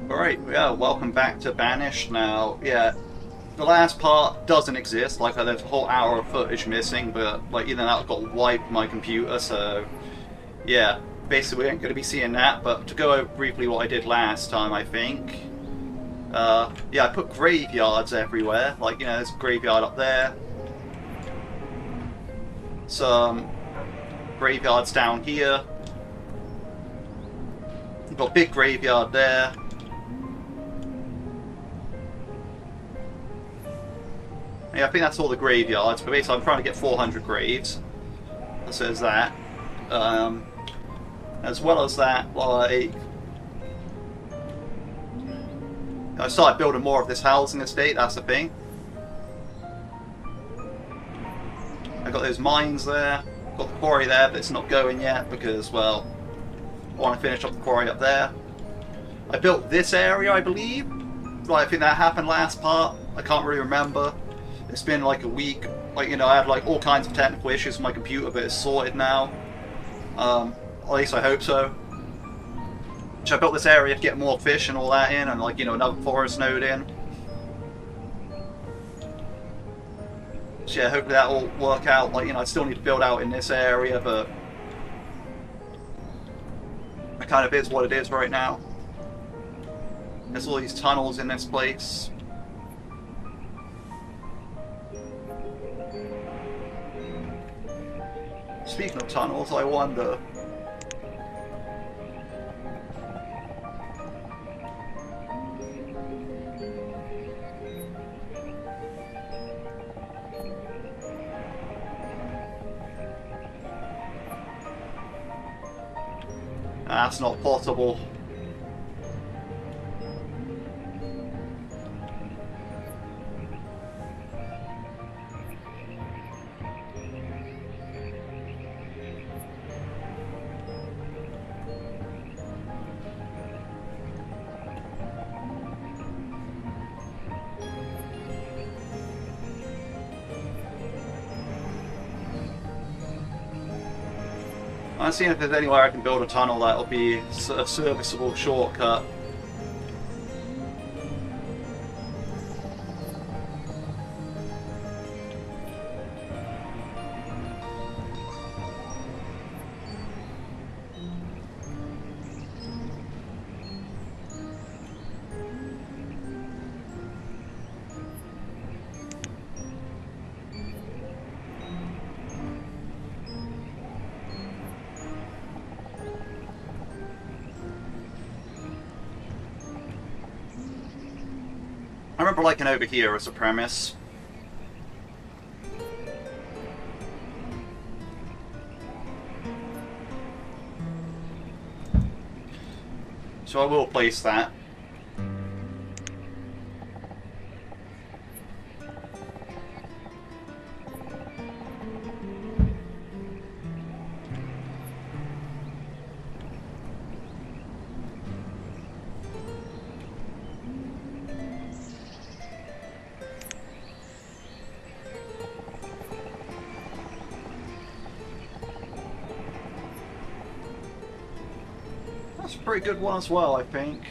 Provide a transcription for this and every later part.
Alright, yeah, welcome back to Banished. Now, yeah, the last part doesn't exist, like there's a whole hour of footage missing, but like either that got wiped my computer, so yeah, basically we ain't gonna be seeing that, but to go over briefly what I did last time, I think. Yeah, I put graveyards everywhere, like, you know, there's a graveyard up there, some graveyards down here, we've got a big graveyard there. Yeah, I think that's all the graveyards, but basically I'm trying to get 400 graves. So there's that. As well as that, like, I started building more of this housing estate, that's the thing. I got those mines there, got the quarry there, but it's not going yet because, well, I want to finish up the quarry up there. I built this area, I believe. Like, I think that happened last part. I can't really remember. It's been like a week. Like, you know, I had like all kinds of technical issues with my computer, but it's sorted now. At least I hope so. So I built this area to get more fish and all that in, and like, you know, another forest node in. So yeah, hopefully that will work out. Like, you know, I still need to build out in this area, but it kind of is what it is right now. There's all these tunnels in this place. Speaking of tunnels, I wonder... That's not possible. I'm seeing if there's anywhere I can build a tunnel that'll be a serviceable shortcut. I remember liking over here as a premise. So I will place that. That's a pretty good one as well, I think.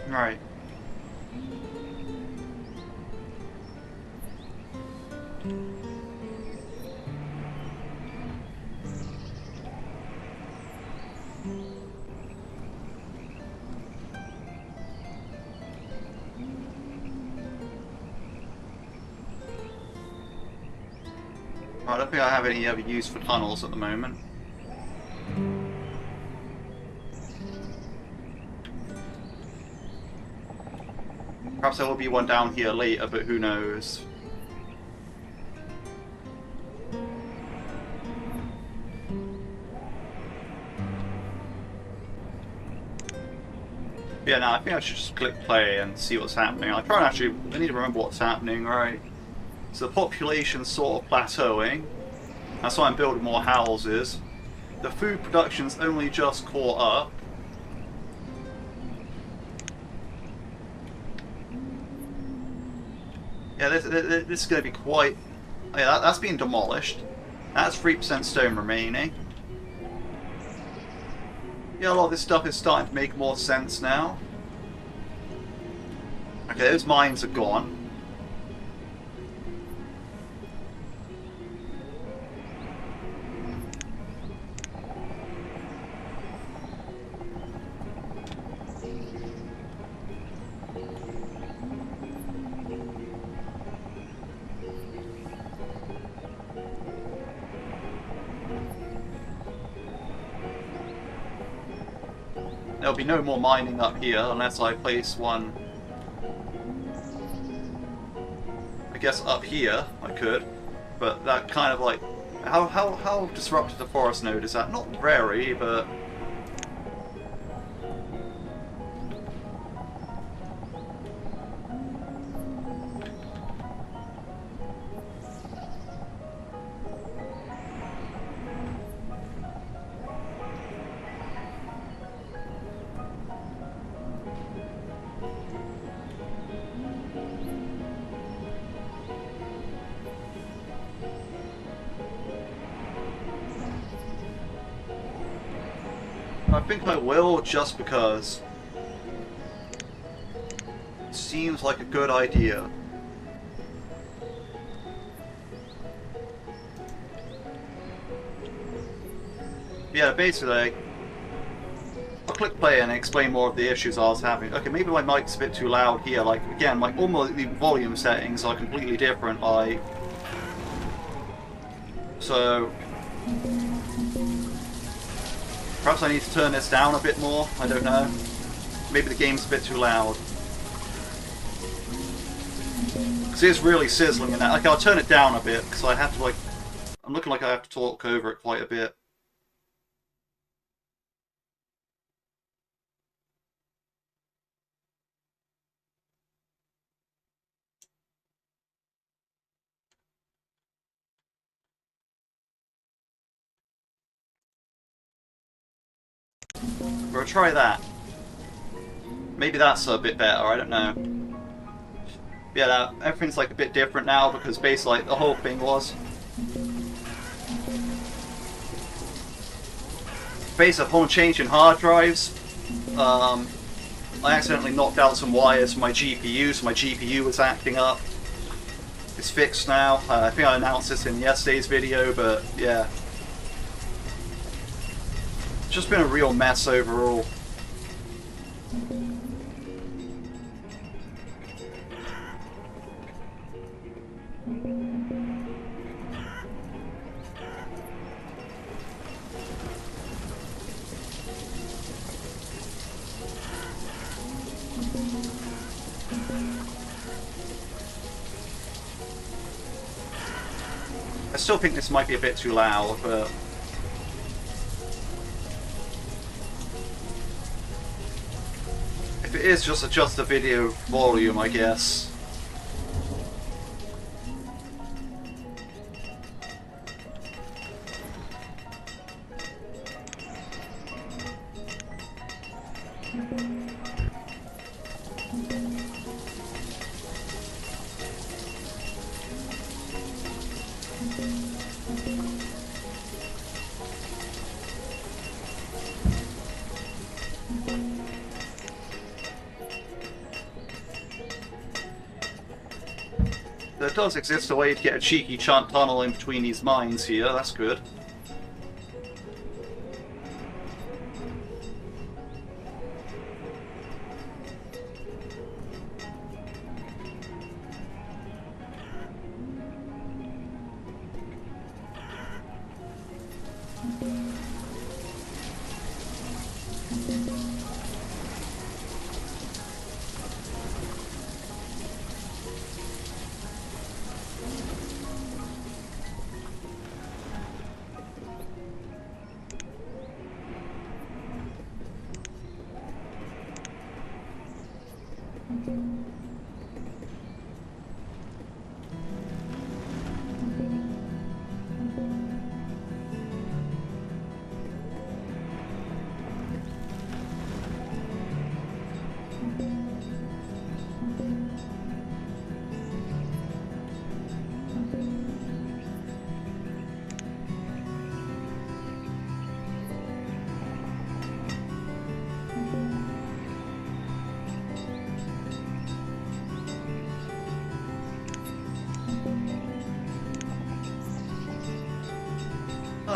Right. I don't think I have any other use for tunnels at the moment. Perhaps there will be one down here later, but who knows. Yeah, no, I think I should just click play and see what's happening. I need to remember what's happening, right? So the population's sort of plateauing. That's why I'm building more houses. The food production's only just caught up. Yeah, this is going to be quite... Oh, yeah, that's being demolished. That's 3% stone remaining. Yeah, a lot of this stuff is starting to make more sense now. Okay, those mines are gone. There'll be no more mining up here unless I place one. I guess up here I could, but that kind of like how disrupted a forest node is that? Not very, but I think I will, just because it seems like a good idea. Yeah, basically, I'll click play and explain more of the issues I was having. Okay, maybe my mic's a bit too loud here. Like, again, like, almost the volume settings are completely different. Like, so perhaps I need to turn this down a bit more. I don't know. Maybe the game's a bit too loud. Because it is really sizzling in that. Like, I'll turn it down a bit because I have to, like, I'm looking like I have to talk over it quite a bit. We'll try that. Maybe that's a bit better, I don't know. Yeah, everything's like a bit different now because basically like, the whole thing was basically upon changing hard drives, I accidentally knocked out some wires from my GPU, so my GPU was acting up. It's fixed now. I think I announced this in yesterday's video, but yeah. It's just been a real mess overall. I still think this might be a bit too loud, but if it is, just adjust the video volume, I guess. There does exist a way to get a cheeky tunnel in between these mines here, that's good.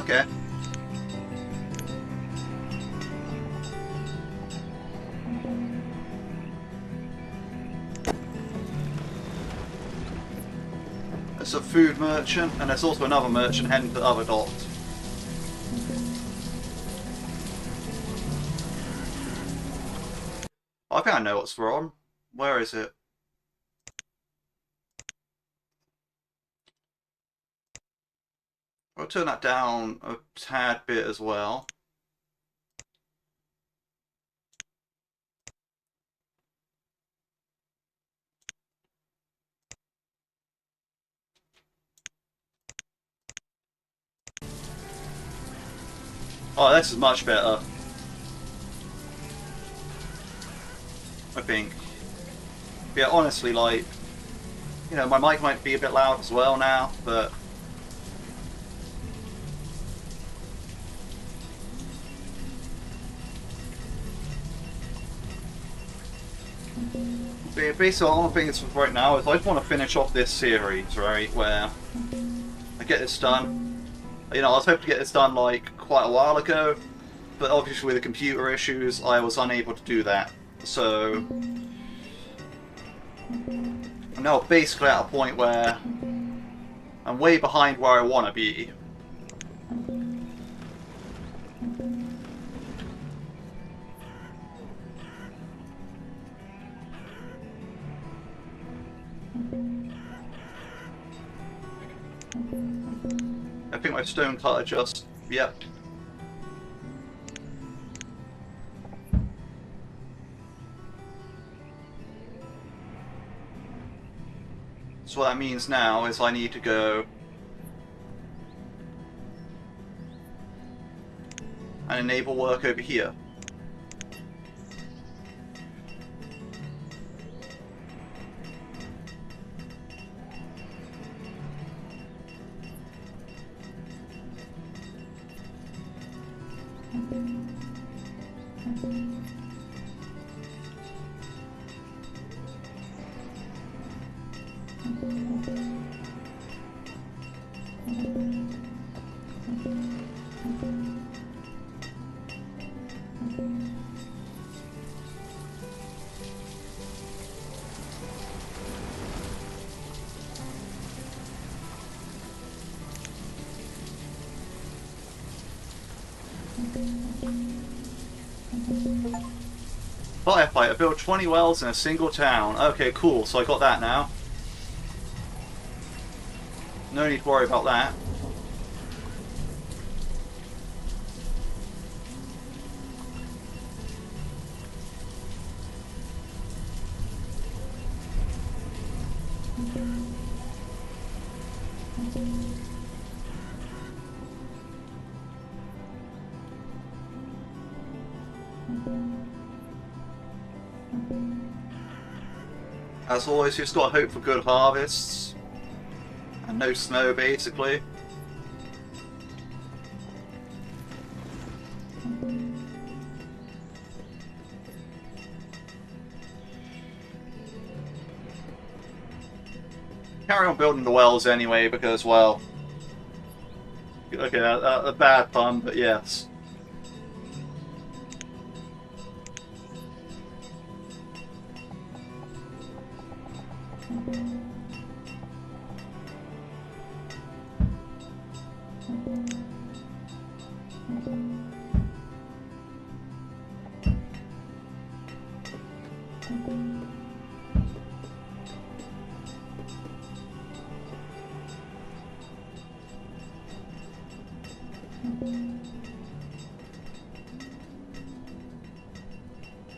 Okay. There's a food merchant, and there's also another merchant heading to the other dock. I think I know what's wrong. Where is it? I'll turn that down a tad bit as well. Oh, this is much better. I think. Yeah, honestly, like, you know, my mic might be a bit loud as well now, but basically all I'm thinking right now is I just want to finish off this series, right, where I get this done. You know, I was hoping to get this done like quite a while ago, but obviously with the computer issues, I was unable to do that. So I'm now basically at a point where I'm way behind where I want to be. I think my stone cutter just... Yep. So what that means now is I need to go and enable work over here. Firefighter, build 20 wells in a single town. Okay, cool, so I got that now. No need to worry about that. As always, you've just got to hope for good harvests. And no snow, basically. Carry on building the wells anyway, because, well... Okay, a bad pun, but yes.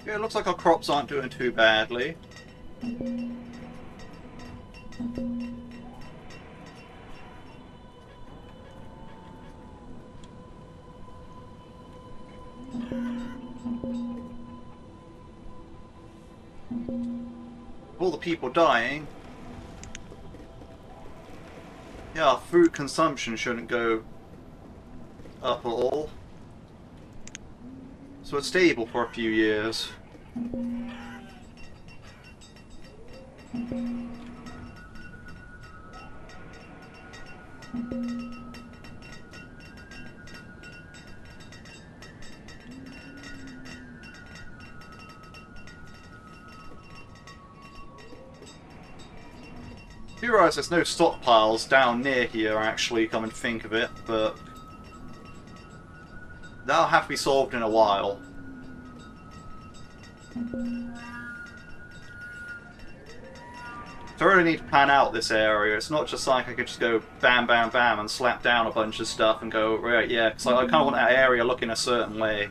Yeah, it looks like our crops aren't doing too badly. All the people dying. Yeah, our food consumption shouldn't go up at all. So it's stable for a few years. You realise there's no stockpiles down near here, actually, come and think of it, but that'll have to be solved in a while. So I really need to plan out this area. It's not just like I could just go bam, bam, bam and slap down a bunch of stuff and go, right, yeah, because I kind of want that area looking a certain way.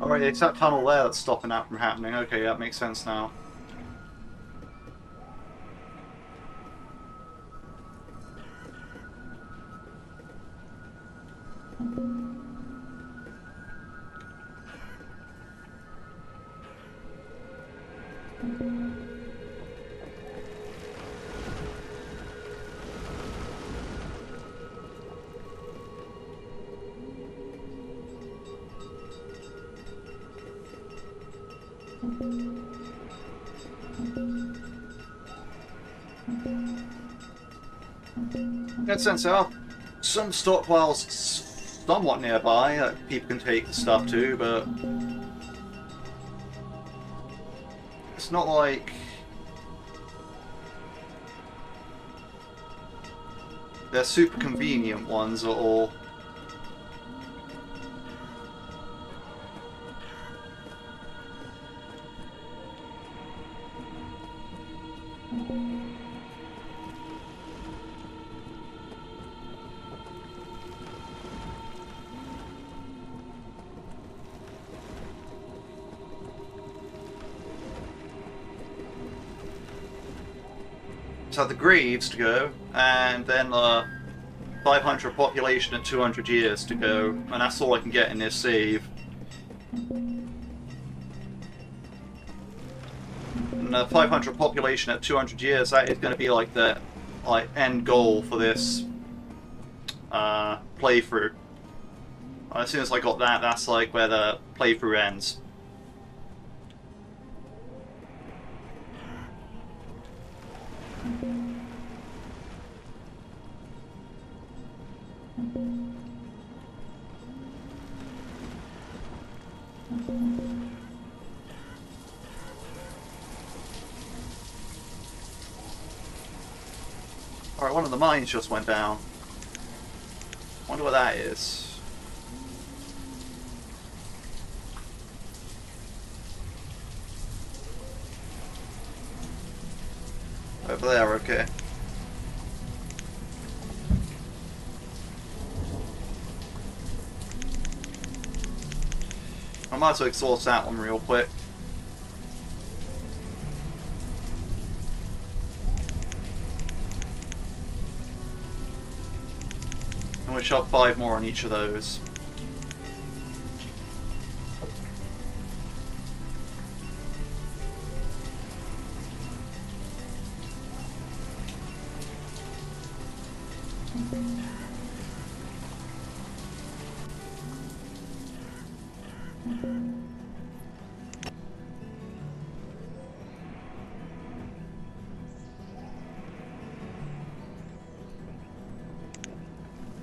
Alright, it's that tunnel there that's stopping that from happening. Okay, that makes sense now. In a sense, there are some stockpiles somewhat nearby that people can take the stuff to, but it's not like they're super convenient ones at all. So the Greaves to go, and then 500 population and 200 years to go, and that's all I can get in this save. And 500 population at 200 years, that is going to be like the end goal for this playthrough. As soon as I got that, that's like where the playthrough ends. Alright, one of the mines just went down. Wonder what that is. Over there, okay. I might as well exhaust that one real quick. And we'll shove 5 more on each of those.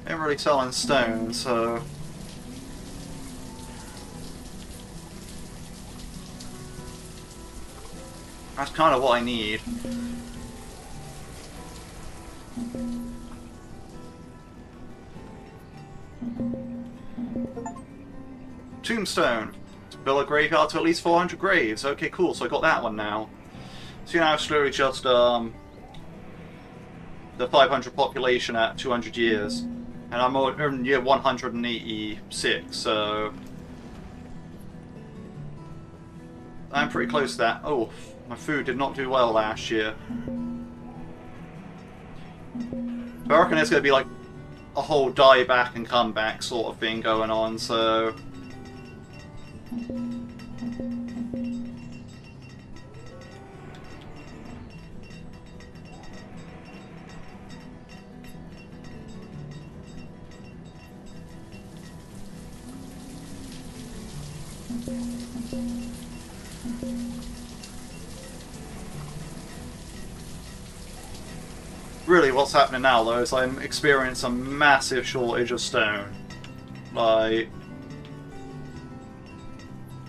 Ain't really selling stone, so that's kind of what I need. Tombstone. Build a graveyard to at least 400 graves. Okay, cool. So I got that one now. So now it's literally just the 500 population at 200 years. And I'm in year 186, so I'm pretty close to that. Oh, my food did not do well last year. But I reckon there's going to be like a whole die back and come back sort of thing going on, so Really, what's happening now, though, is I'm experiencing a massive shortage of stone. Like,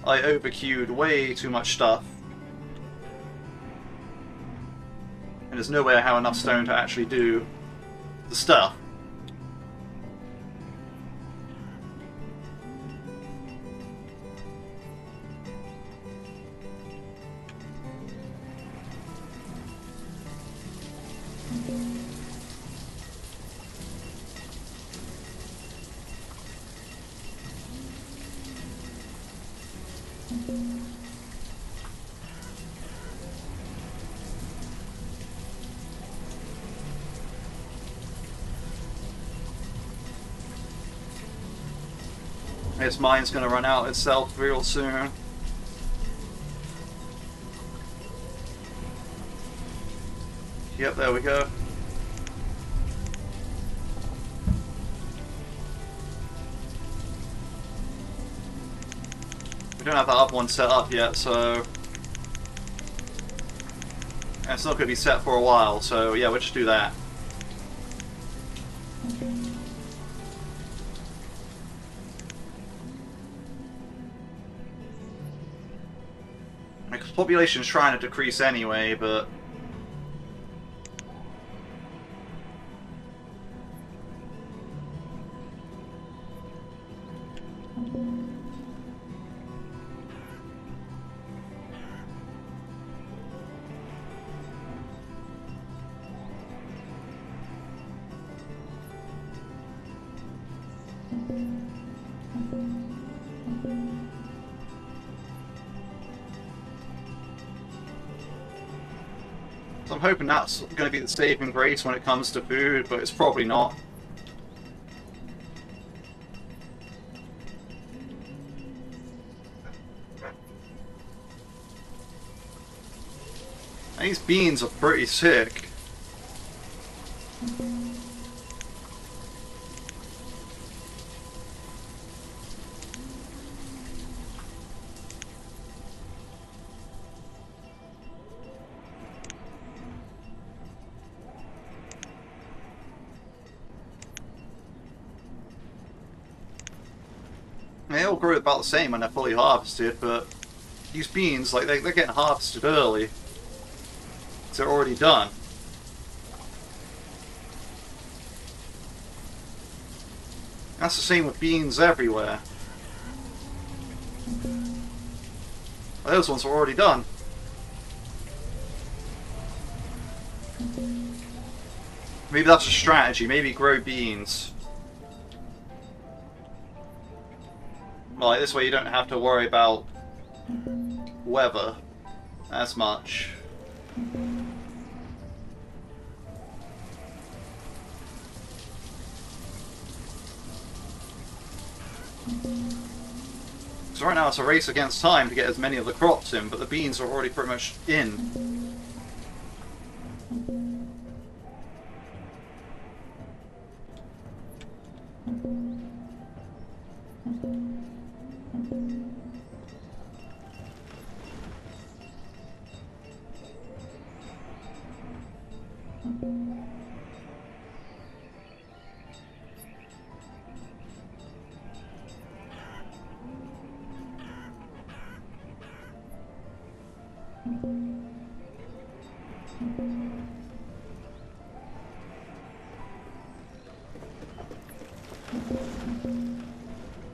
I overqueued way too much stuff. And there's no way I have enough stone to actually do the stuff. This mine's going to run out itself real soon. Yep, there we go. We don't have the other one set up yet, so it's not going to be set for a while, so yeah, we'll just do that. Because population's trying to decrease anyway, but so I'm hoping that's going to be the saving grace when it comes to food, but it's probably not. These beans are pretty sick. They all grow about the same when they're fully harvested, but these beans, like, they're getting harvested early. So they're already done. That's the same with beans everywhere. Those ones are already done. Maybe that's a strategy. Maybe grow beans. Like, this way you don't have to worry about weather as much. So right now it's a race against time to get as many of the crops in, but the beans are already pretty much in.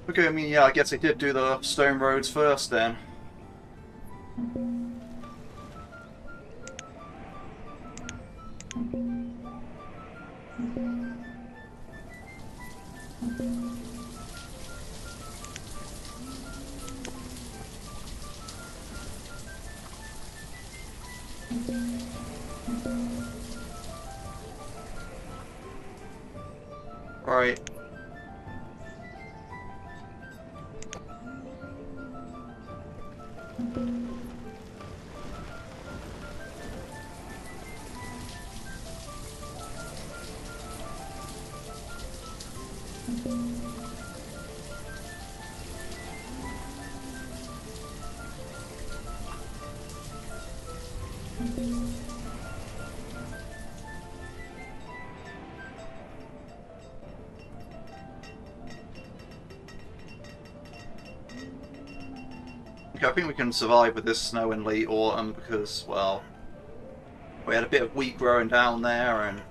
Okay, I mean, yeah, I guess they did do the stone roads first then. Right. Okay, I think we can survive with this snow in late autumn because, well, we had a bit of wheat growing down there, and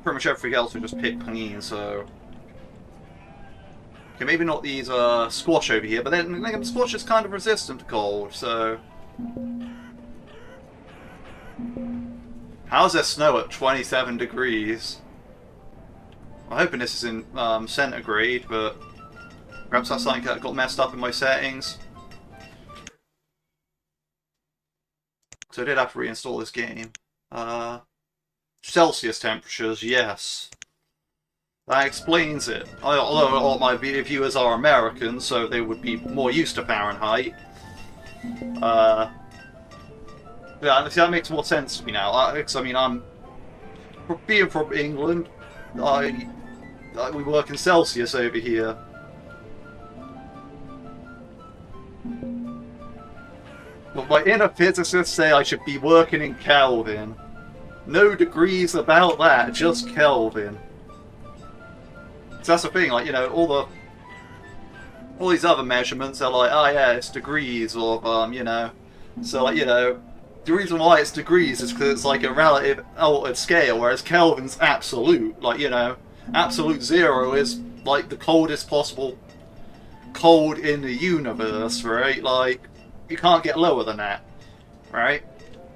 pretty much everything else we just picked clean, so... Okay, maybe not these squash over here, but then the squash is kind of resistant to cold, so... How's there snow at 27 degrees? I'm hoping this is in centigrade, but perhaps that's something that got messed up in my settings. So I did have to reinstall this game. Celsius temperatures, yes. That explains it. Although a lot of my viewers are American, so they would be more used to Fahrenheit. Yeah, see, that makes more sense to me now. Because I mean, being from England, we work in Celsius over here. But my inner physicists say I should be working in Kelvin. No degrees about that, just Kelvin. So that's the thing, like, you know, all these other measurements are like, oh yeah, it's degrees, or, you know. So, like, you know, the reason why it's degrees is because it's like a relative altered scale, whereas Kelvin's absolute. Like, you know, absolute zero is like the coldest possible cold in the universe, right? Like, you can't get lower than that, right?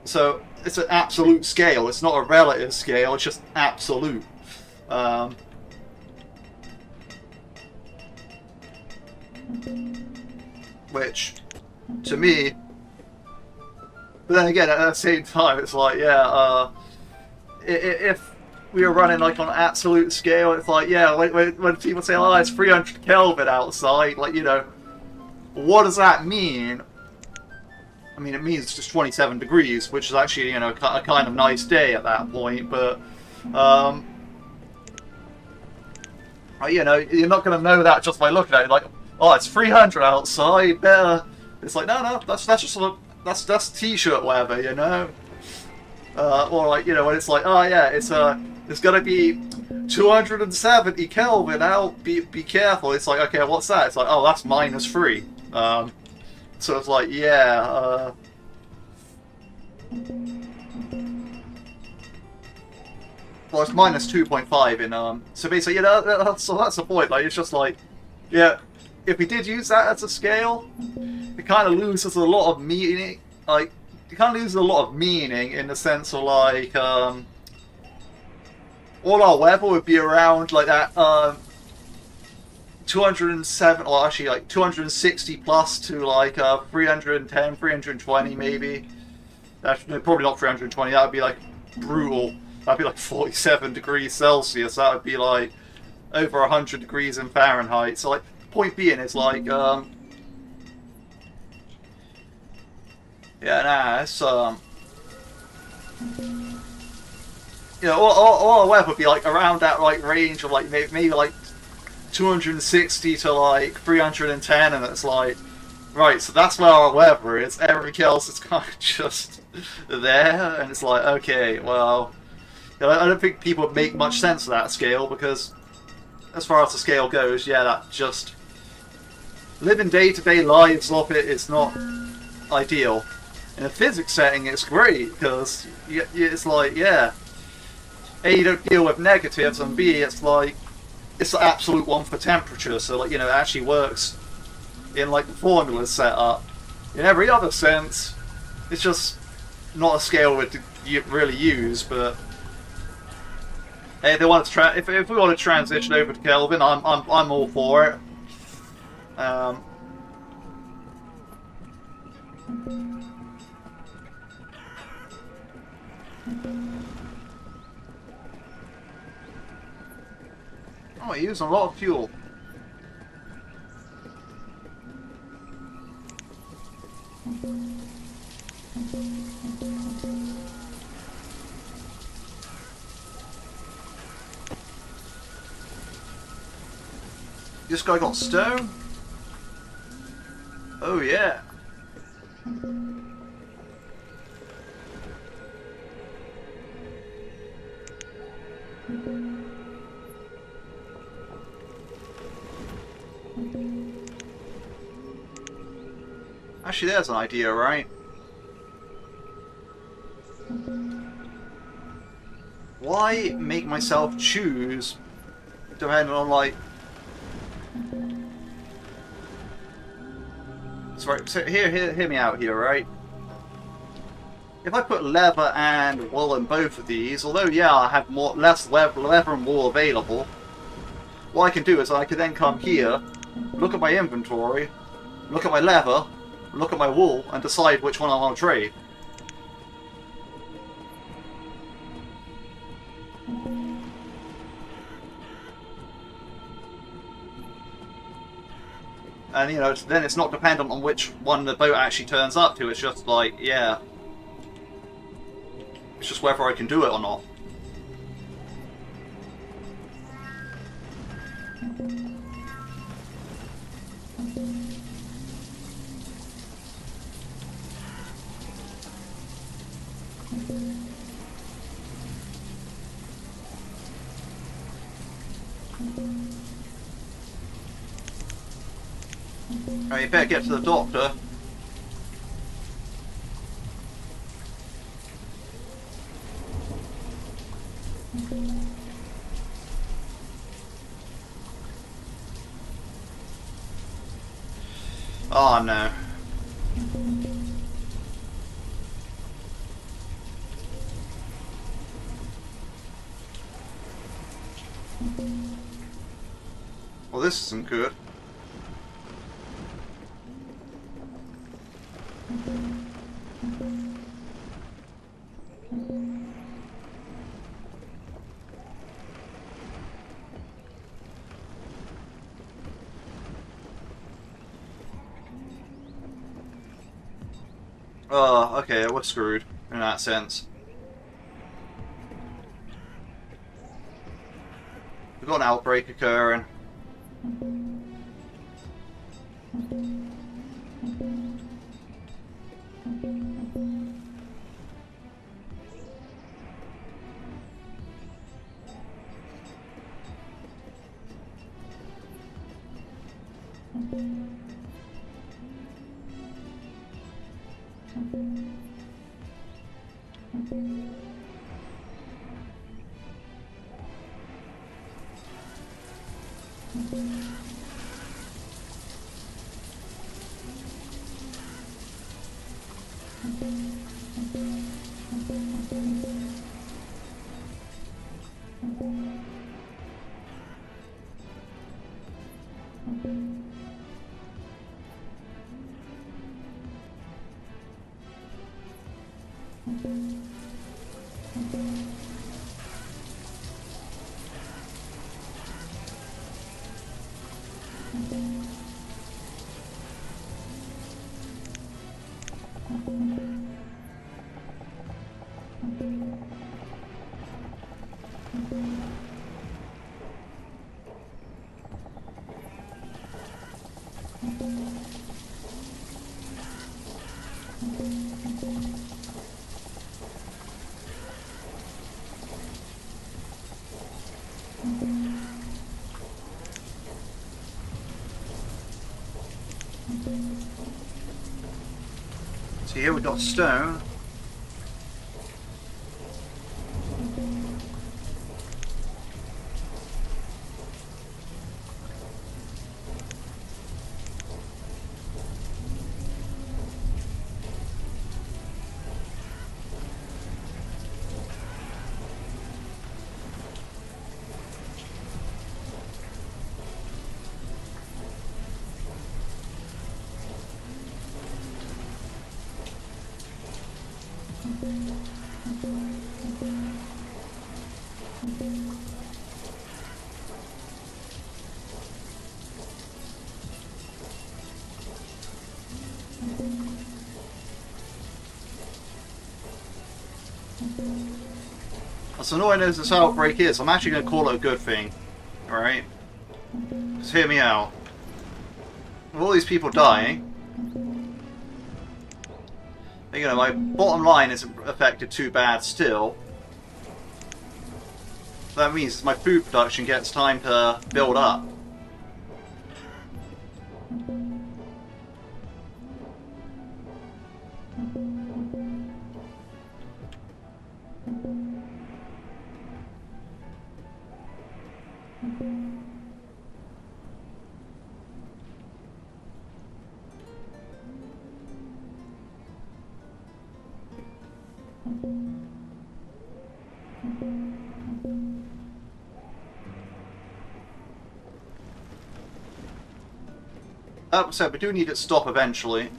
So it's an absolute scale. It's not a relative scale. It's just absolute. Which, to me, but then again, at the same time, it's like, yeah, if we were running like on an absolute scale, it's like, yeah, when people say, oh, it's 300 Kelvin outside, like, you know, what does that mean? I mean, it means just 27 degrees, which is actually, you know, a kind of nice day at that point, but, you know, you're not going to know that just by looking at it, like, oh, it's 300 outside, better. It's like, no, that's just that's t-shirt weather, you know? Or like, you know, when it's like, oh yeah, it's gonna be 270 Kelvin out, be careful. It's like, okay, what's that? It's like, oh, that's -3. So it's like, yeah, well, it's -2.5 in, so basically, you know, that's the point, like, it's just like, yeah, if we did use that as a scale, it kind of loses a lot of meaning, like, it kind of loses a lot of meaning in the sense of, like, all our weather would be around, like, that, 207, or actually, like, 260 plus to, like, 310, 320, maybe. Actually, probably not 320, that would be, like, brutal. That'd be, like, 47 degrees Celsius, that would be, like, over 100 degrees in Fahrenheit. So, like, the point being is, like, yeah, nah, it's, you know, all our weather would be, like, around that, like, range of, like, maybe like, 260 to, like, 310, and it's like, right, so that's where our weather is. Everything else is kind of just there, and it's like, okay, well, you know, I don't think people would make much sense of that scale, because as far as the scale goes, yeah, that just living day-to-day lives off it is not ideal. In a physics setting, it's great, because it's like, yeah, A, you don't deal with negatives, and B, it's like, it's the absolute one for temperature, so, like, you know, it actually works in, like, the formulas set up. In every other sense, it's just not a scale we'd really use, but hey, if they want to if we want to transition over to Kelvin, I'm all for it. Oh, he used a lot of fuel. This guy got stone? Oh yeah. Actually, there's an idea, right? Why make myself choose depending on, like... Sorry, so hear me out here, right? If I put leather and wool in both of these, although, yeah, I have less leather and wool available, what I can do is I can then come here, look at my inventory, look at my leather, look at my wool, and decide which one I want to trade. And, you know, then it's not dependent on which one the boat actually turns up to, it's just like, yeah. It's just whether I can do it or not. Right, you better get to the doctor. Oh no. Well, this isn't good. Oh, okay, we're screwed in that sense. We've got an outbreak occurring. So here we've got stone. As annoying as this outbreak is, I'm actually going to call it a good thing. Alright? Just hear me out. With all these people dying, you know, my bottom line isn't affected too bad still. That means my food production gets time to build up. So we do need it to stop eventually.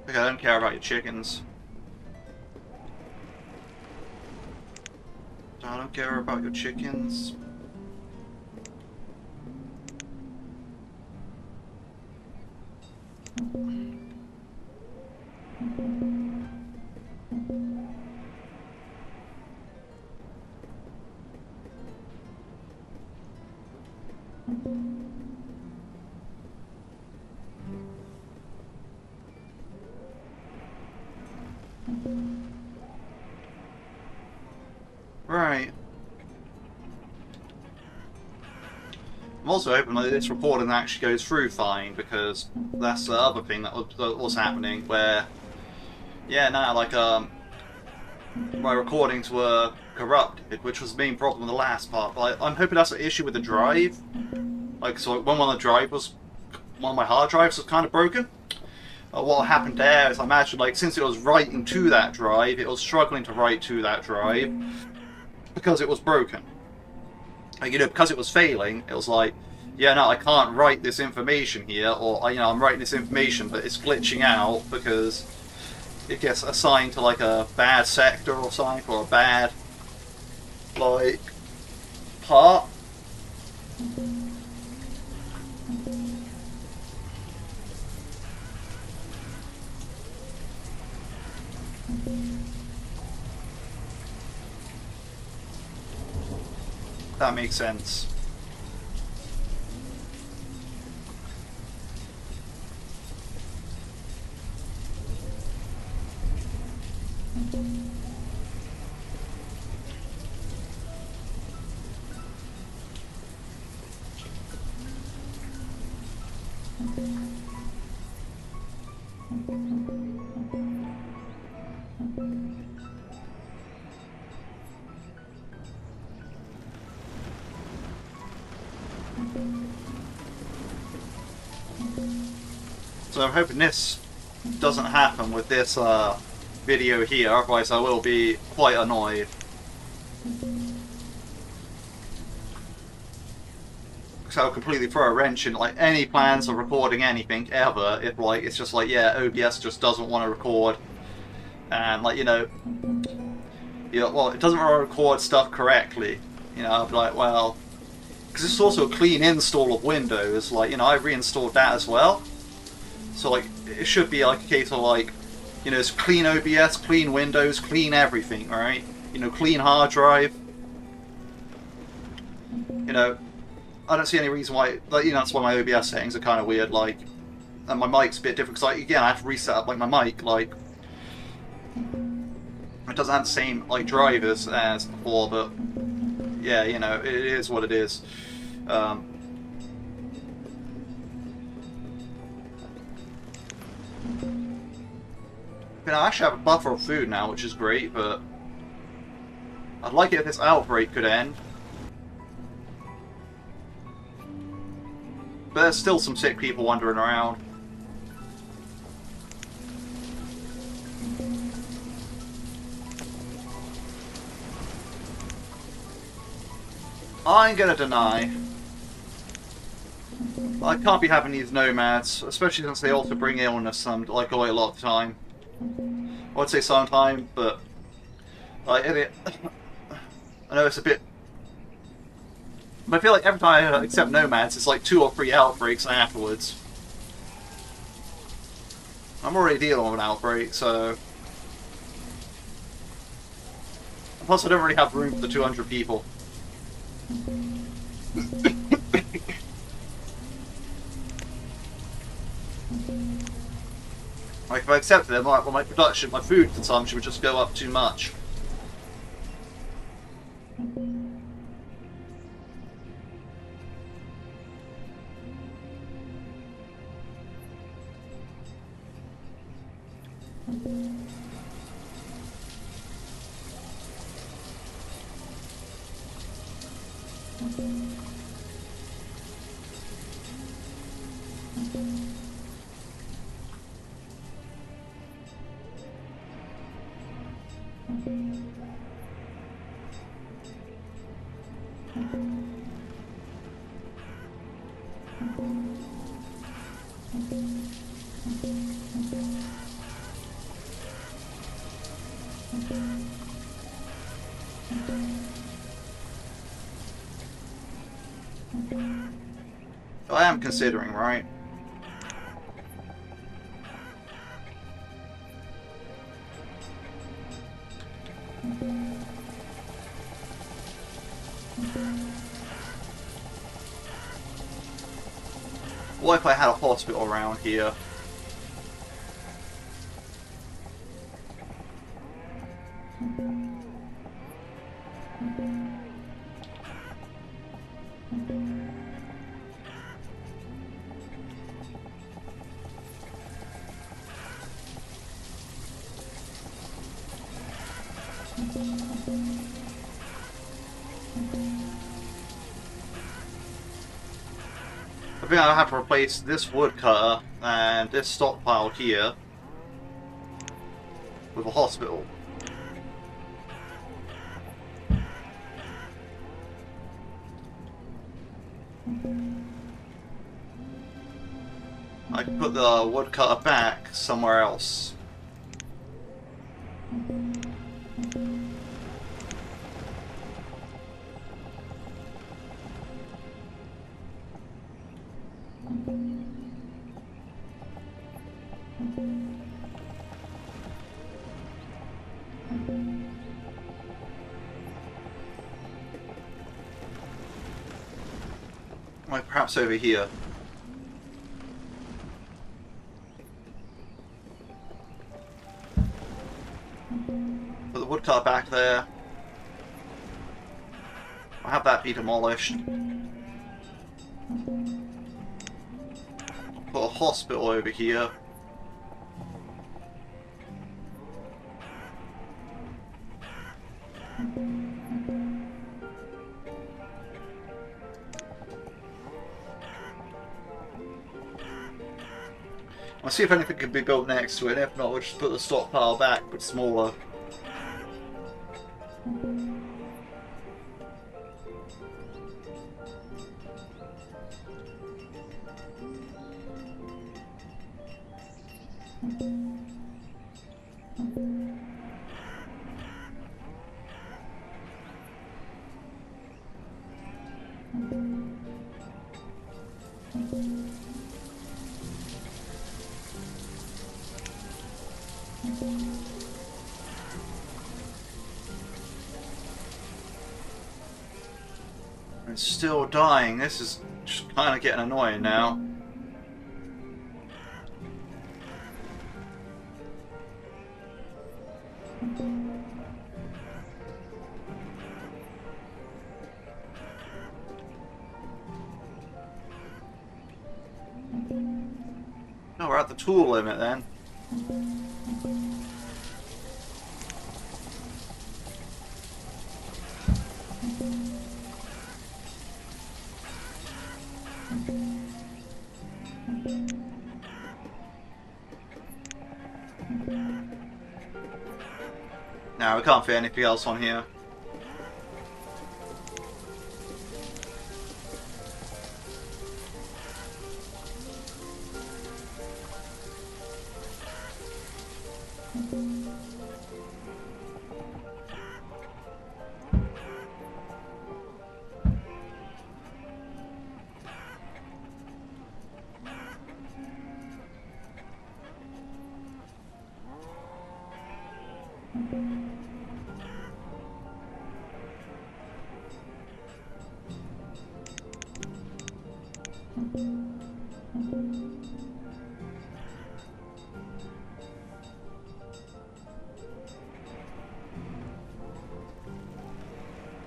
Okay, I don't care about your chickens. I don't care about your chickens. Right. I'm also hoping that this recording actually goes through fine, because that's the other thing that was happening, where, yeah, now, like, my recordings were corrupted, which was the main problem with the last part. But I'm hoping that's an issue with the drive. Like, so when one of my hard drives was kind of broken. What happened there is, I imagine, like, since it was writing to that drive, it was struggling to write to that drive because it was broken. Like, you know, because it was failing, it was like, yeah, no, I can't write this information here, or, you know, I'm writing this information, but it's glitching out because it gets assigned to, like, a bad sector or something, or a bad, like, part. That makes sense. So I'm hoping this doesn't happen with this video here, otherwise I will be quite annoyed. So I'll completely throw a wrench in, like, any plans of recording anything ever, if, like, it's just like, yeah, OBS just doesn't want to record, and, like, you know, well, it doesn't want to record stuff correctly, you know. I'll be like, well, because it's also a clean install of Windows, like, you know, I reinstalled that as well. So, like, it should be, like, a case of, like, you know, it's clean OBS, clean Windows, clean everything, right? You know, clean hard drive. You know, I don't see any reason why, like, you know, that's why my OBS settings are kind of weird, like, and my mic's a bit different, because, like, again, I have to reset up, like, my mic, like, it doesn't have the same, like, drivers as before, but, yeah, you know, it is what it is. You know, I actually have a buffer of food now, which is great, but I'd like it if this outbreak could end. But there's still some sick people wandering around. I'm gonna deny. I can't be having these nomads, especially since they also bring illness, like, a lot of the time. I would say sometime, but like, I know it's a bit. But I feel like every time I accept nomads, it's like 2 or 3 outbreaks afterwards. I'm already dealing with an outbreak, so. Plus, I don't really have room for the 200 people. Like, if I accepted it, my production, my food consumption would just go up too much. I am considering, right? What if I had a hospital around here? I think I'll have to replace this woodcutter and this stockpile here with a hospital. I can put the woodcutter back somewhere else. Like perhaps over here. Put the woodcutter back there. I'll have that be demolished. Put a hospital over here. I'll see if anything can be built next to it. If not, we'll just put the stockpile back, but smaller. It's still dying. This is just kind of getting annoying now. Oh, we're at the tool limit then. No, we can't fit anything else on here.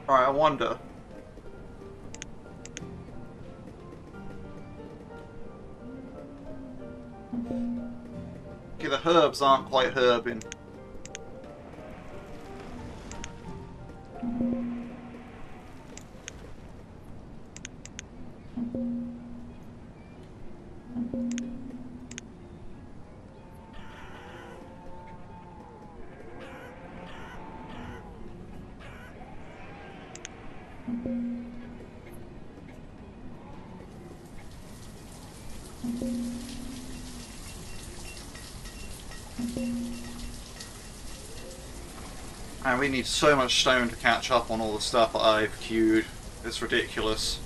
Alright, I wonder. Okay, the herbs aren't quite herbing. And we need so much stone to catch up on all the stuff that I've queued. It's ridiculous.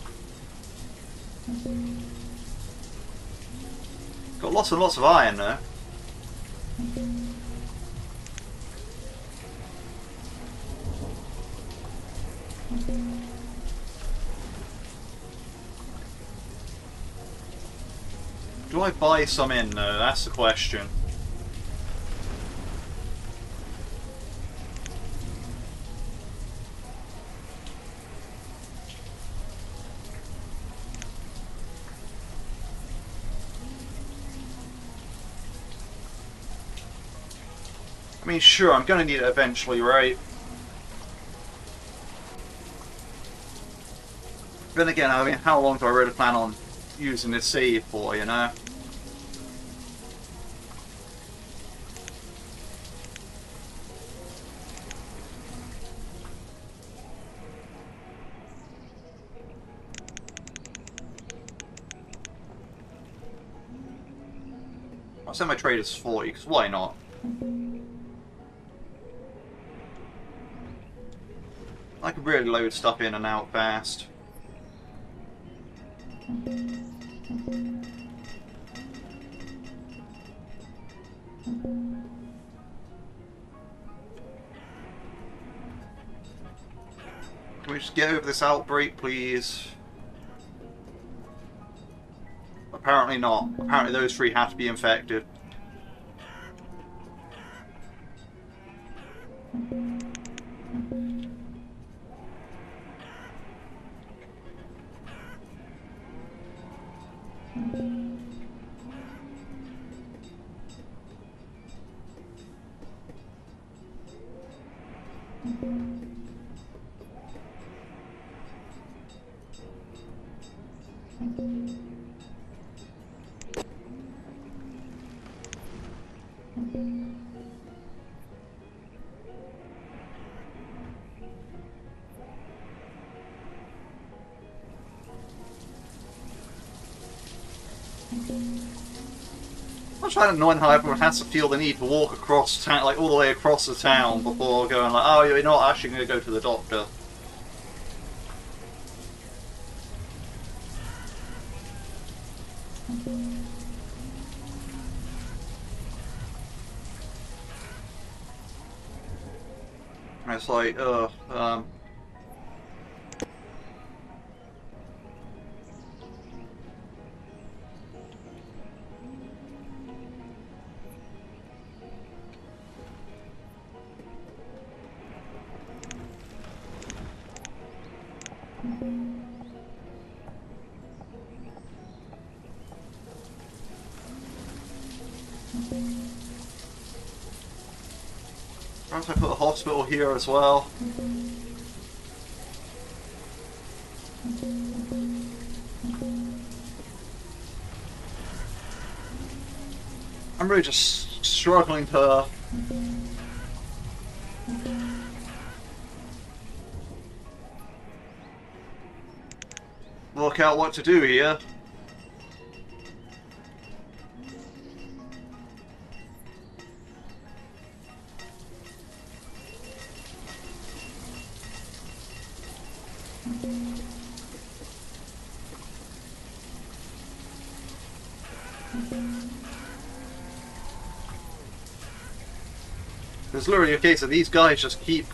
Got lots and lots of iron though. Do I buy some in though? That's the question. I mean, sure, I'm gonna need it eventually, right? Then again, I mean, how long do I really plan on using this seed for, you know? I'll set my trade as 40, because why not? I could really load stuff in and out fast. Can we just get over this outbreak, please? Apparently not. Apparently those three have to be infected. I'm trying to annoy how everyone has to feel the need to walk across town, like all the way across the town before going like, oh, you're not actually going to go to the doctor. And it's like, perhaps I put a hospital here as well. I'm really just struggling to work out what to do here. It's literally a case of these guys just keep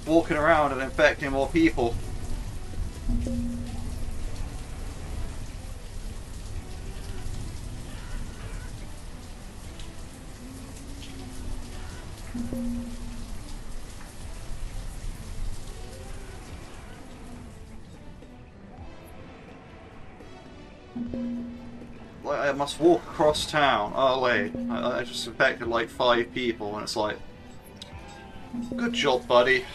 walking around and infecting more people. like, I must walk across town. Oh wait, I just infected like 5 people, and it's like, good job, buddy.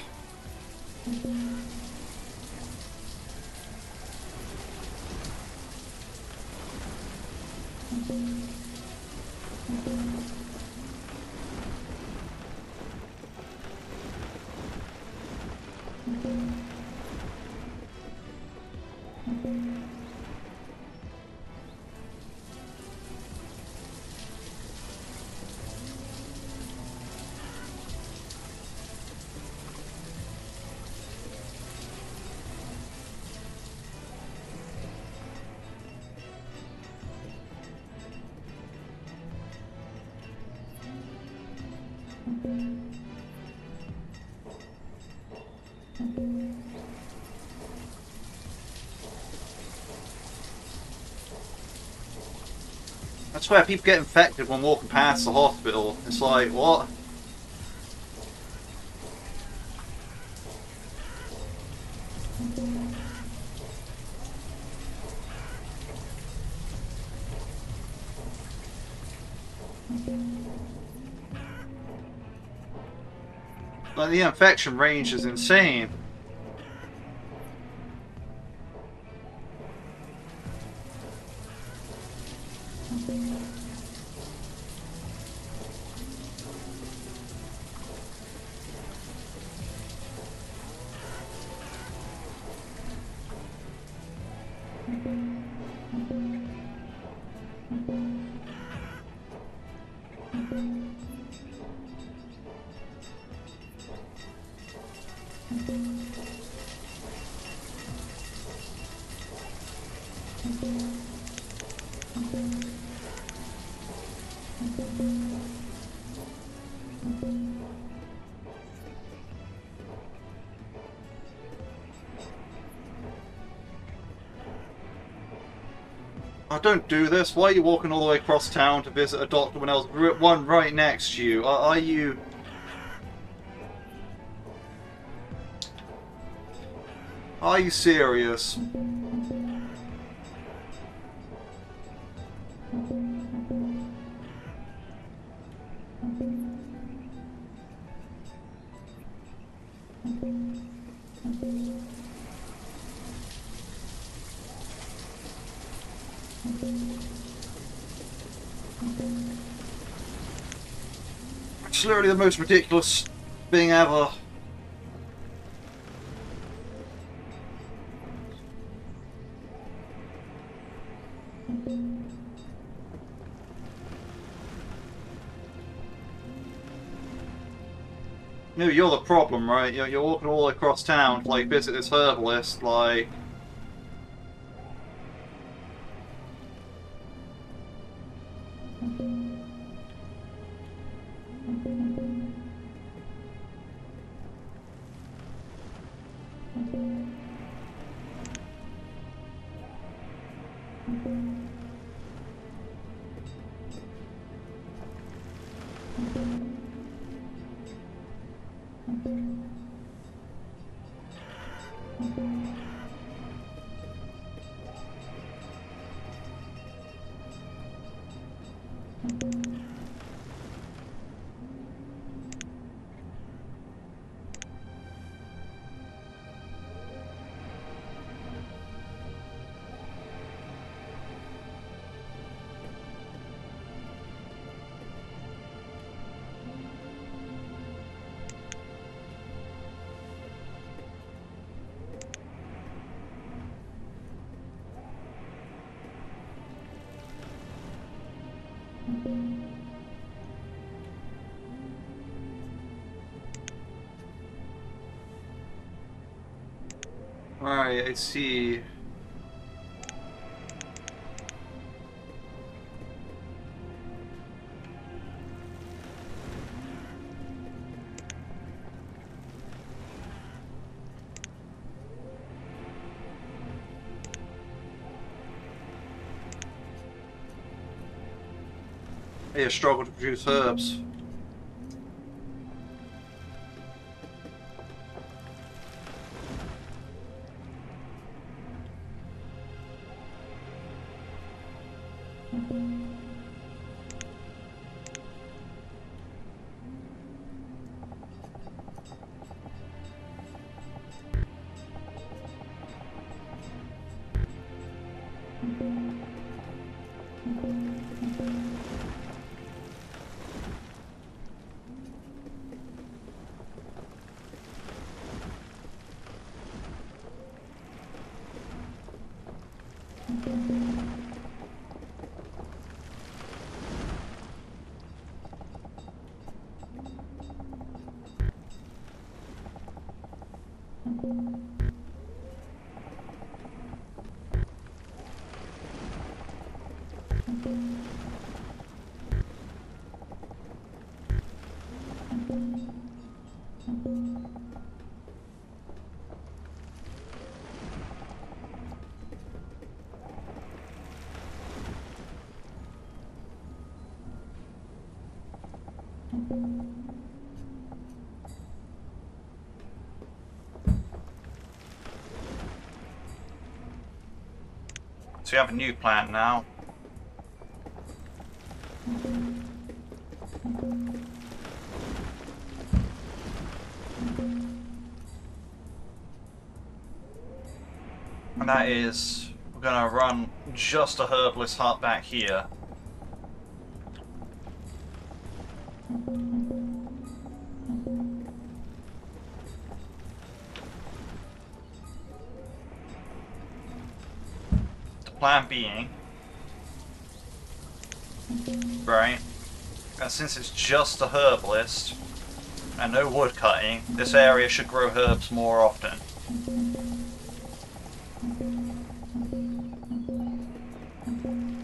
I swear, people get infected when walking past the hospital. It's like, what? Like, the infection range is insane. Oh, don't do this. Why are you walking all the way across town to visit a doctor when else one right next to you? Are you... Are you serious? It's literally the most ridiculous thing ever. No, you're the problem, right? You're walking all across town to, like, visit this herbalist, like... Alright, I see. They struggle to produce herbs. So we have a new plant now. And that is, we're going to run just a herbalist hut back here. The plan being, right, and since it's just a herbalist and no wood cutting, this area should grow herbs more often.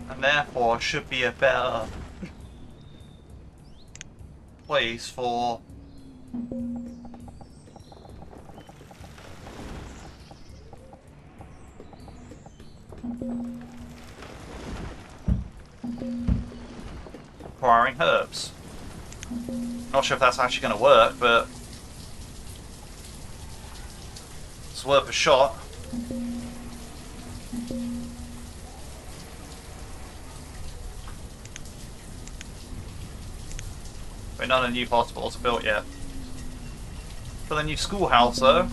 And therefore should be a better place for acquiring herbs. Not sure if that's actually going to work, but it's worth a shot. But none of the new hospitals are built yet. For the new schoolhouse, though.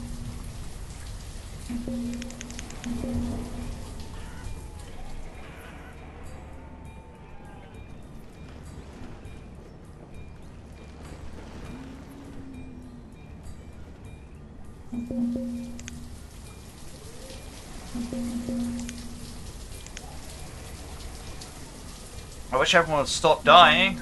I wish everyone would stop dying.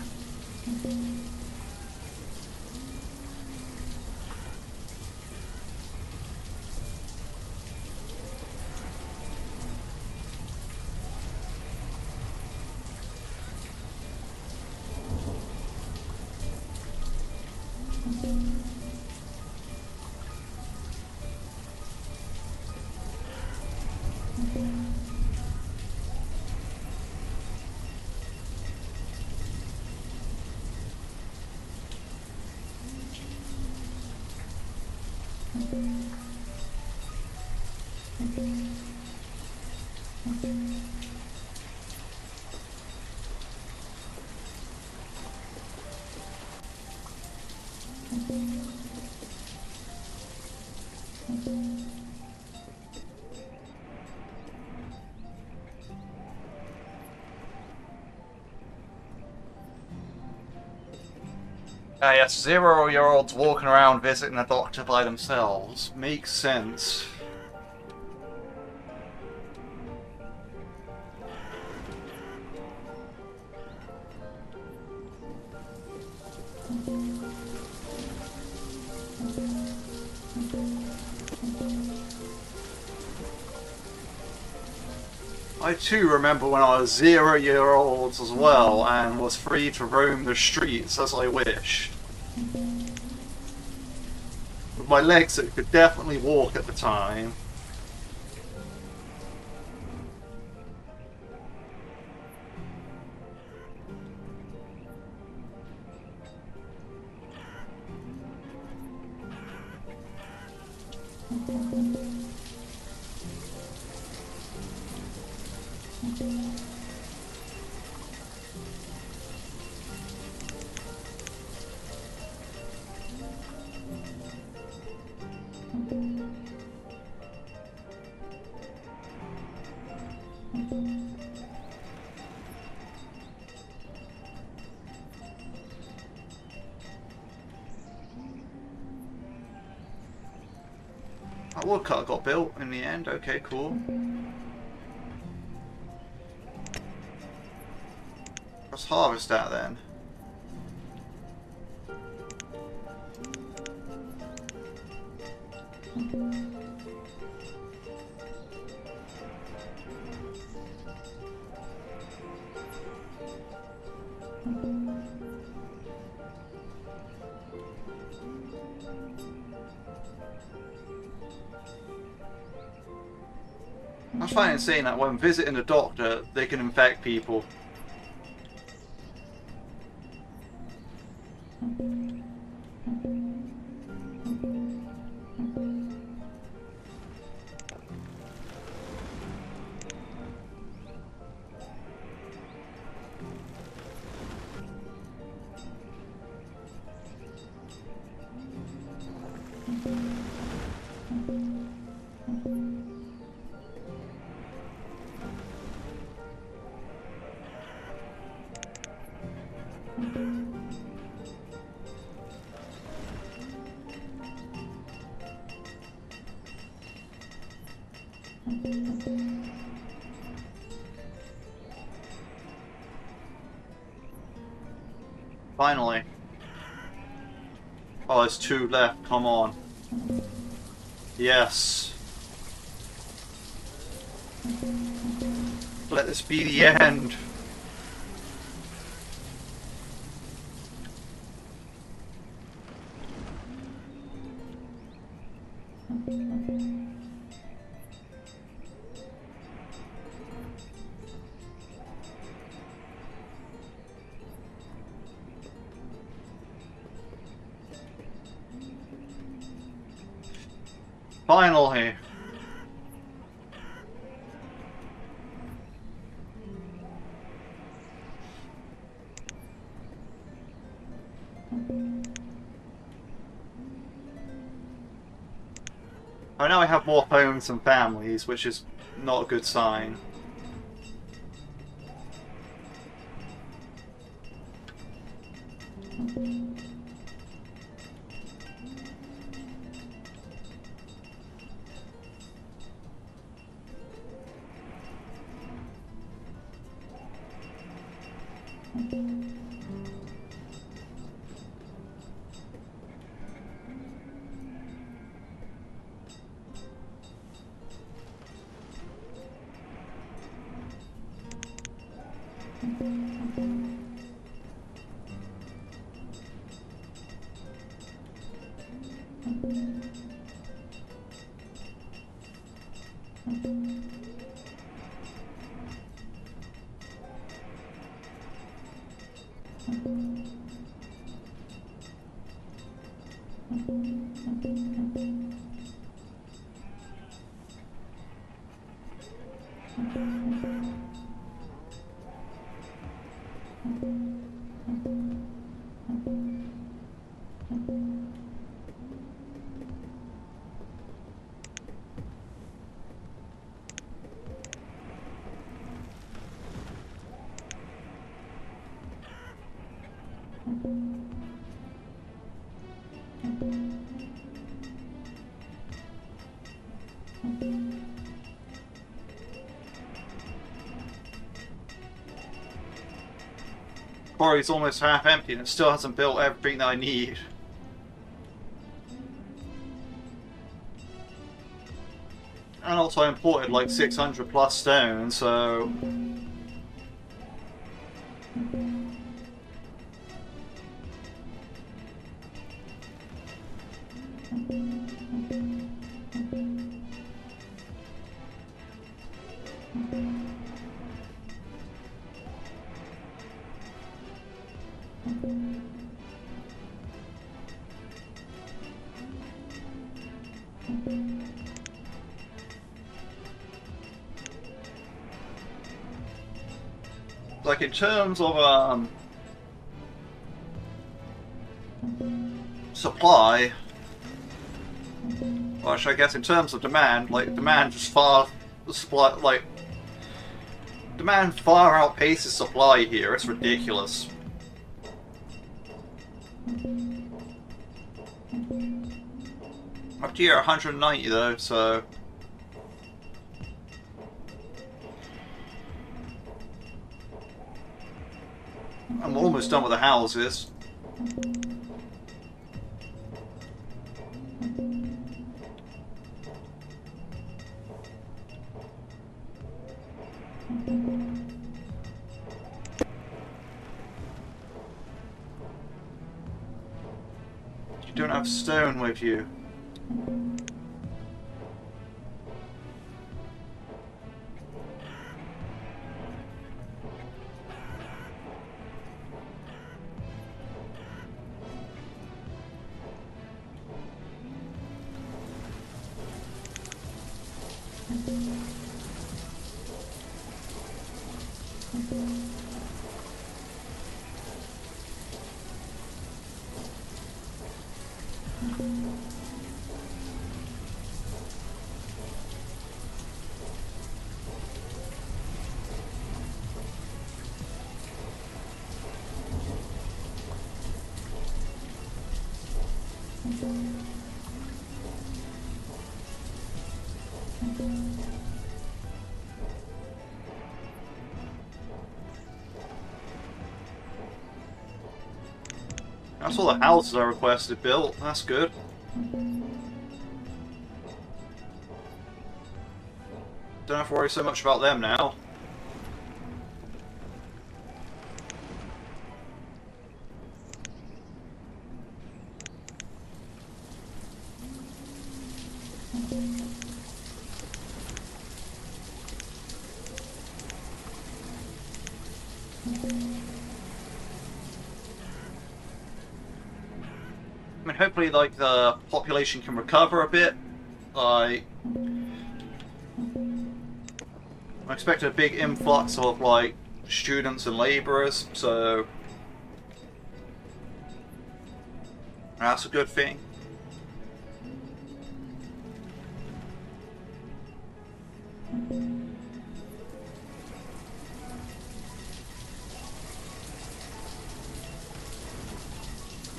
Yes, 0-year-olds walking around visiting a doctor by themselves. Makes sense. I too remember when I was 0-year-olds as well and was free to roam the streets as I wished. With my legs that could definitely walk at the time. That woodcutter got built in the end. Okay, cool. Let's harvest that then. I find it insane that when visiting a doctor, they can infect people. Finally. Oh, there's 2 left. Come on. Yes. Let this be the end. Finally. I know I have more homes and families, which is not a good sign. Quarry's almost half empty and it still hasn't built everything that I need. And also I imported like 600 plus stone, so... Like in terms of supply, well, actually, I guess in terms of demand, like demand just far supply, like demand far outpaces supply here. It's ridiculous. Up to year 190 though, so... I'm almost done with the houses. You don't have stone with you. That's all the houses I requested built. That's good. Don't have to worry so much about them now. I mean, hopefully, like, the population can recover a bit. Like, I expect a big influx of, like, students and labourers, so that's a good thing.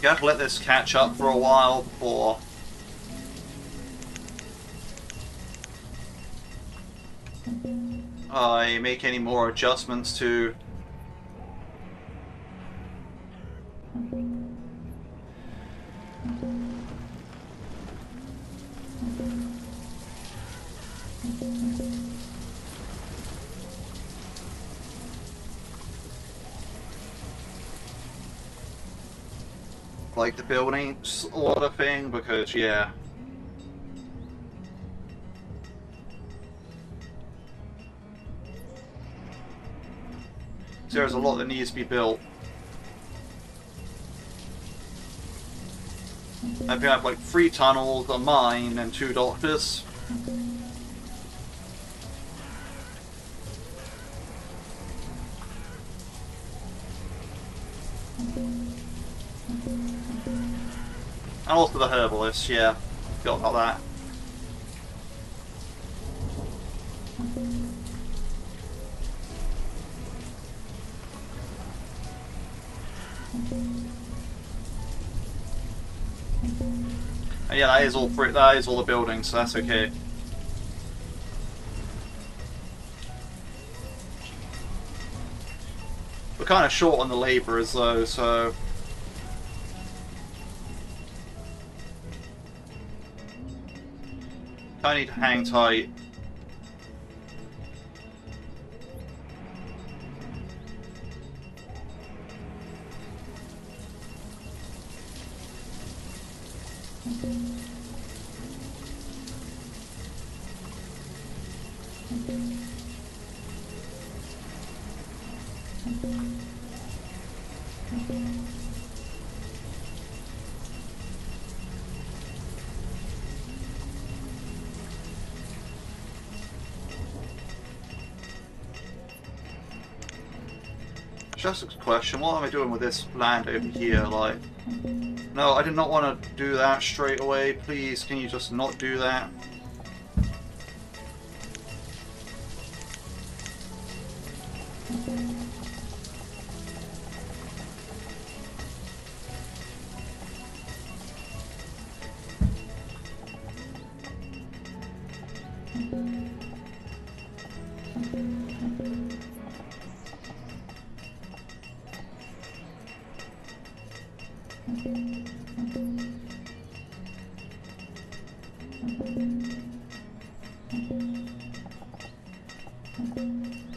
You have to let this catch up for a while before I make any more adjustments to like the building sort of thing, because yeah. So there's a lot that needs to be built. I think I have like 3 tunnels, a mine, and 2 doctors. And also the herbalist, yeah. Forgot about that. And yeah, that is all the buildings, so that's okay. We're kind of short on the labourers though, so I need to hang tight. Just a question, what am I doing with this land over here? Like, no, I did not want to do that straight away. Please, can you just not do that?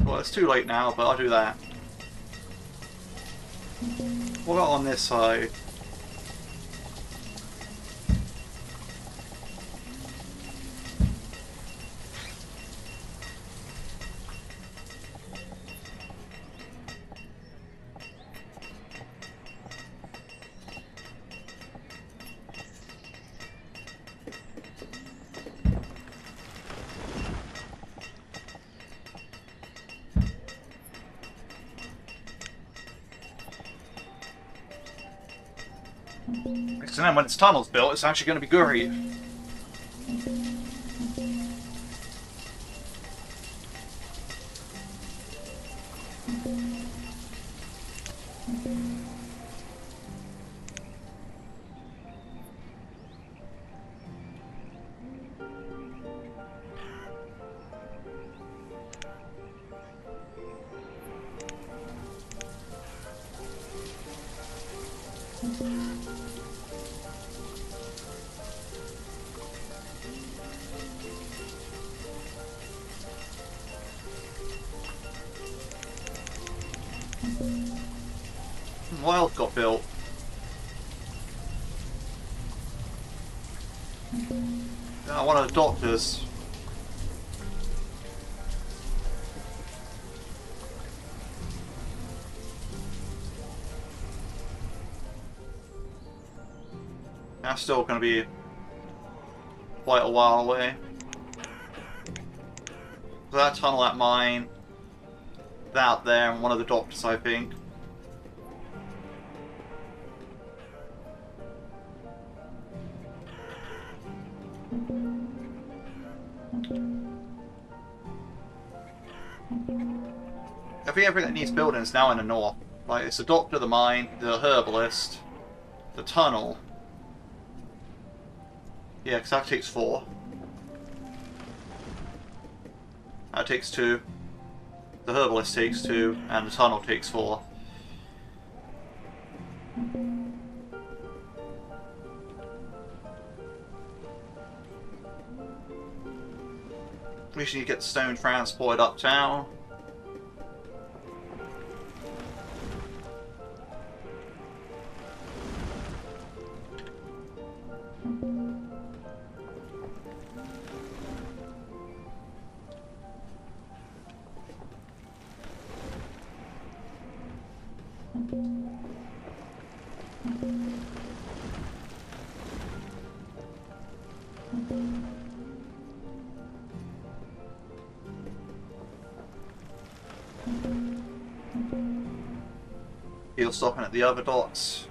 Well, it's too late now, but I'll do that. What about on this side? Because then when its tunnel's built, it's actually going to be great. Wild got built. One of the doctors. That's still going to be quite a while away. So that tunnel at mine, that there, and one of the doctors, I think. I think everything that needs building is now in the north. Like, it's the doctor, the mine, the herbalist, the tunnel. Yeah, because that takes 4. That takes 2. The herbalist takes 2, and the tunnel takes 4. We should get the stone transported uptown. He'll stopping at the other dots.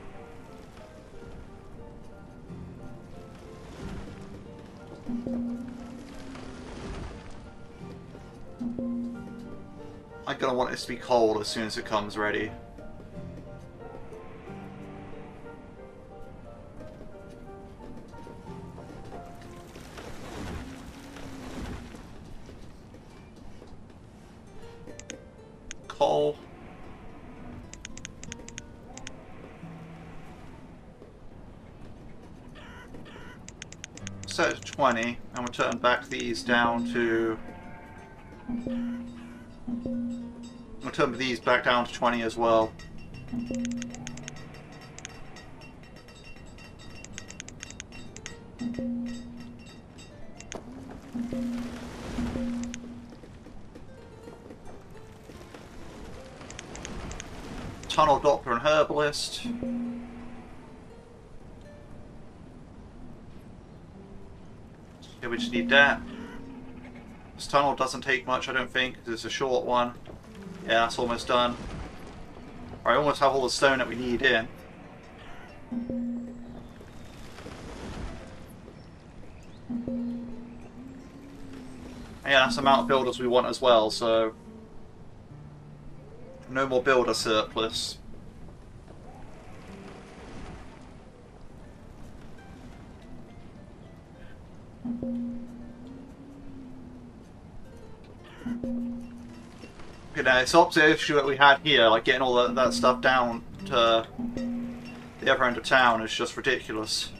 I'm gonna want this to be cold as soon as it comes ready. Coal. Set it to 20, and we'll turn back these down to... We'll turn these back down to 20 as well. Tunnel doctor and herbalist. Yeah, we just need that. This tunnel doesn't take much, I don't think, because it's a short one. Yeah, that's almost done. I almost have all the stone that we need in. Yeah, that's the amount of builders we want as well, so... No more builder surplus. You know, it's the opposite issue that we had here, like getting all that stuff down to the the other end of town is just ridiculous.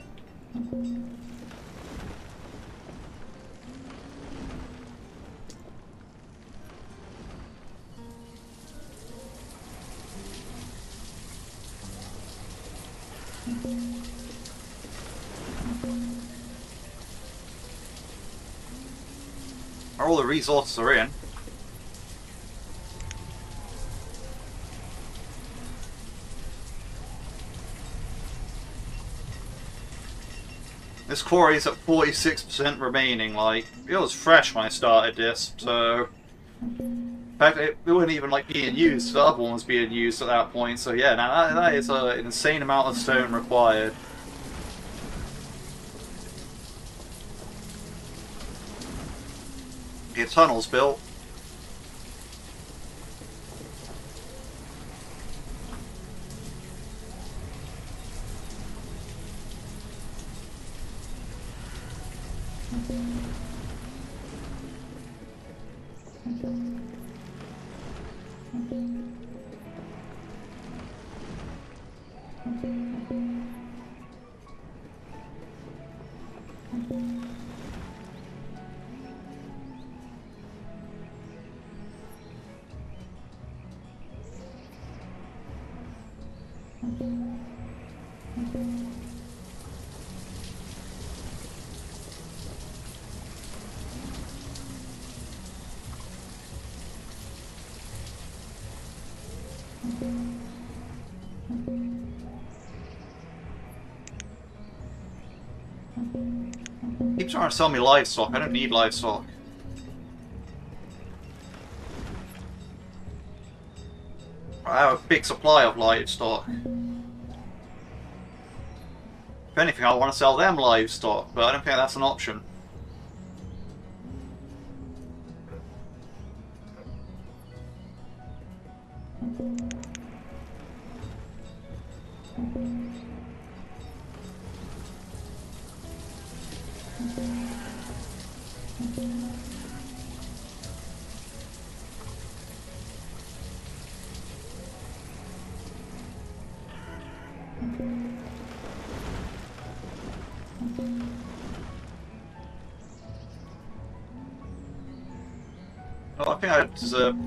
All the resources are in. This quarry is at 46% remaining. Like, it was fresh when I started this, so in fact it wasn't even like being used. The other one was being used at that point. So yeah, now that is an insane amount of stone required. The tunnel's built. Keep trying to sell me livestock. I don't need livestock. I have a big supply of livestock. If anything, I want to sell them livestock, but I don't think that's an option. Well, I think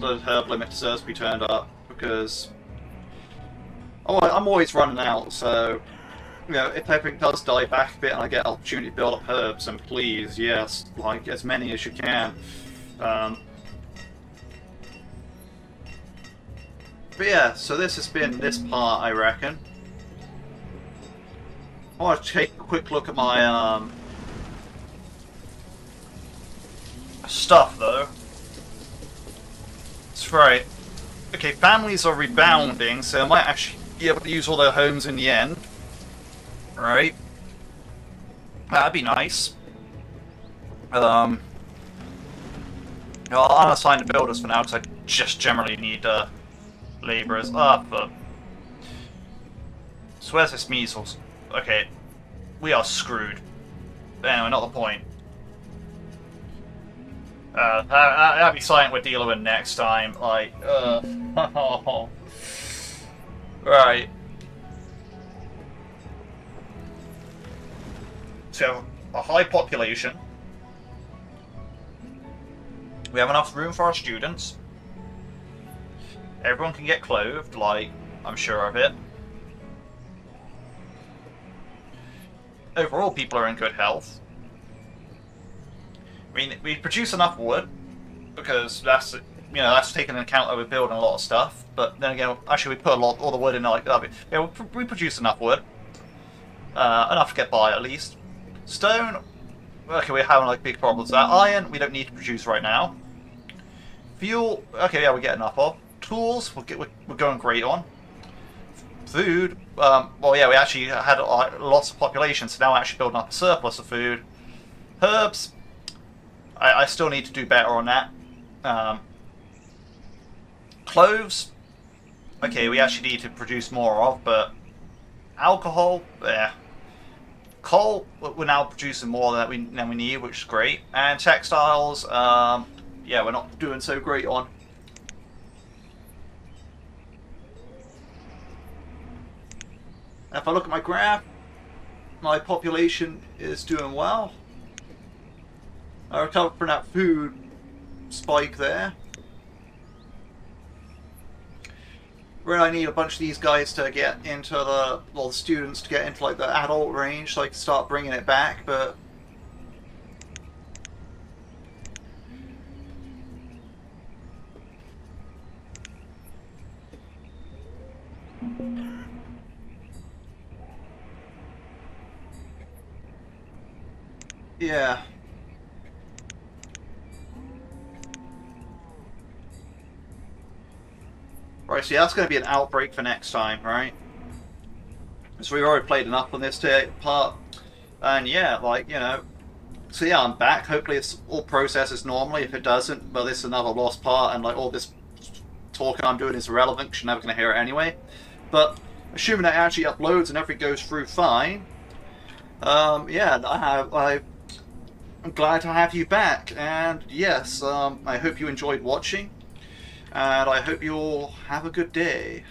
the herb limit deserves to be turned up because I'm always running out. So, you know, if everything does die back a bit and I get an opportunity to build up herbs, then please, yes, like as many as you can. But yeah, so this has been this part, I reckon. I want to take a quick look at my stuff though. That's right. Okay, families are rebounding, so I might actually be able to use all their homes in the end. Right? That'd be nice. I'll unassign the builders for now because I just generally need labourers. But so where's this measles? Okay, we are screwed. Anyway, not the point. That'd be something we're dealing with next time. Like, right. So, a high population. We have enough room for our students. Everyone can get clothed, like, I'm sure of it. Overall, people are in good health. I mean, we produce enough wood because that's taken into account that we're building a lot of stuff. But then again, actually, we put all the wood in like that. Yeah, we produce enough wood, enough to get by at least. Stone, okay, we're having like big problems with that. Iron, we don't need to produce right now. Fuel, okay, yeah, we get enough of. Tools, we're going great on. Food, well, yeah, we actually had lots of population, so now we're actually building up a surplus of food. Herbs, I still need to do better on that. Cloves, okay, we actually need to produce more of, but alcohol, yeah. Coal, we're now producing more than we need, which is great. And textiles, yeah, we're not doing so great on. If I look at my graph, my population is doing well. I recovered from that food spike there. Really, I need a bunch of these guys to get into the students to get into like the adult range, so I can start bringing it back. But yeah. Right, so yeah, that's going to be an outbreak for next time, right? So we've already played enough on this part. And yeah, like, you know. So yeah, I'm back. Hopefully it's all processes normally. If it doesn't, well, this is another lost part, and like all this talking I'm doing is irrelevant because you're never going to hear it anyway. But assuming that it actually uploads and everything goes through fine, yeah, I'm glad to have you back. And yes, I hope you enjoyed watching, and I hope you all have a good day.